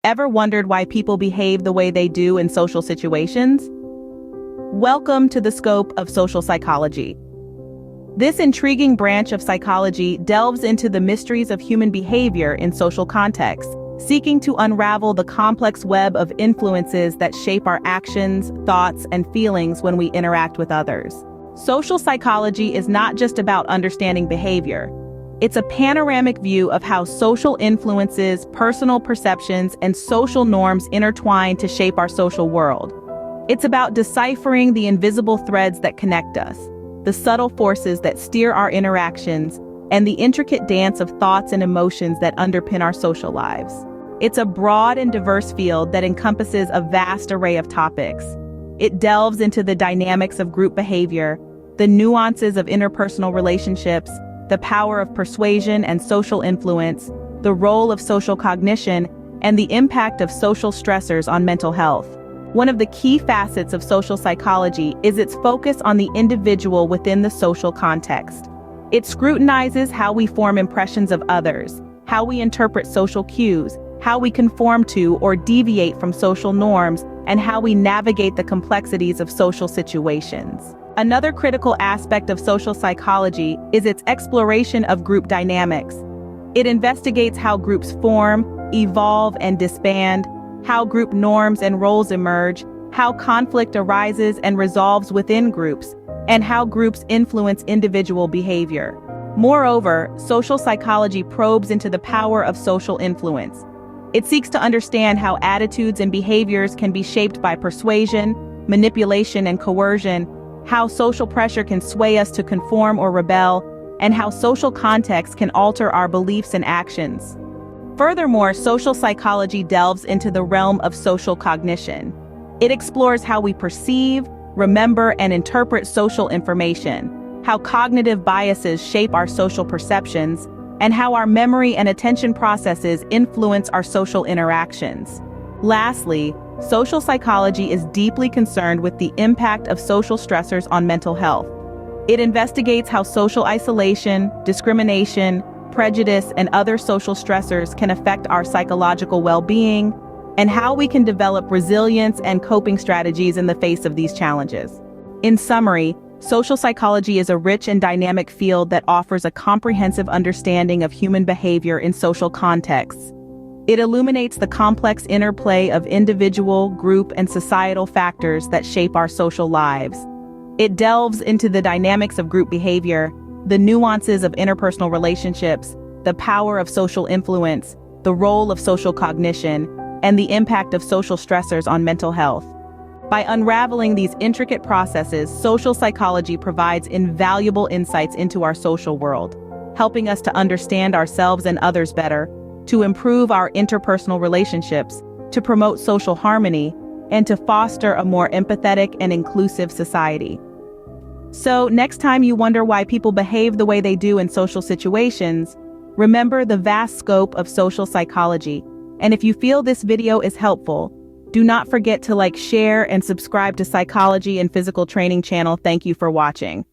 Ever wondered why people behave the way they do in social situations? Welcome to the scope of social psychology. This intriguing branch of psychology delves into the mysteries of human behavior in social contexts, seeking to unravel the complex web of influences that shape our actions, thoughts, and feelings when we interact with others. Social psychology is not just about understanding behavior. It's a panoramic view of how social influences, personal perceptions, and social norms intertwine to shape our social world. It's about deciphering the invisible threads that connect us, the subtle forces that steer our interactions, and the intricate dance of thoughts and emotions that underpin our social lives. It's a broad and diverse field that encompasses a vast array of topics. It delves into the dynamics of group behavior, the nuances of interpersonal relationships, the power of persuasion and social influence, the role of social cognition, and the impact of social stressors on mental health. One of the key facets of social psychology is its focus on the individual within the social context. It scrutinizes how we form impressions of others, how we interpret social cues, how we conform to or deviate from social norms, and how we navigate the complexities of social situations. Another critical aspect of social psychology is its exploration of group dynamics. It investigates how groups form, evolve, and disband, how group norms and roles emerge, how conflict arises and resolves within groups, and how groups influence individual behavior. Moreover, social psychology probes into the power of social influence. It seeks to understand how attitudes and behaviors can be shaped by persuasion, manipulation, and coercion, how social pressure can sway us to conform or rebel, and how social context can alter our beliefs and actions. Furthermore, social psychology delves into the realm of social cognition. It explores how we perceive, remember, and interpret social information, how cognitive biases shape our social perceptions, and how our memory and attention processes influence our social interactions. Lastly, social psychology is deeply concerned with the impact of social stressors on mental health. It investigates how social isolation, discrimination, prejudice, and other social stressors can affect our psychological well-being, and how we can develop resilience and coping strategies in the face of these challenges. In summary, social psychology is a rich and dynamic field that offers a comprehensive understanding of human behavior in social contexts. It illuminates the complex interplay of individual, group, and societal factors that shape our social lives. It delves into the dynamics of group behavior, the nuances of interpersonal relationships, the power of social influence, the role of social cognition, and the impact of social stressors on mental health. By unraveling these intricate processes, social psychology provides invaluable insights into our social world, helping us to understand ourselves and others better, to improve our interpersonal relationships, to promote social harmony, and to foster a more empathetic and inclusive society. So, next time you wonder why people behave the way they do in social situations, remember the vast scope of social psychology. And if you feel this video is helpful, do not forget to like, share, and subscribe to Psychology and Physical Training channel. Thank you for watching.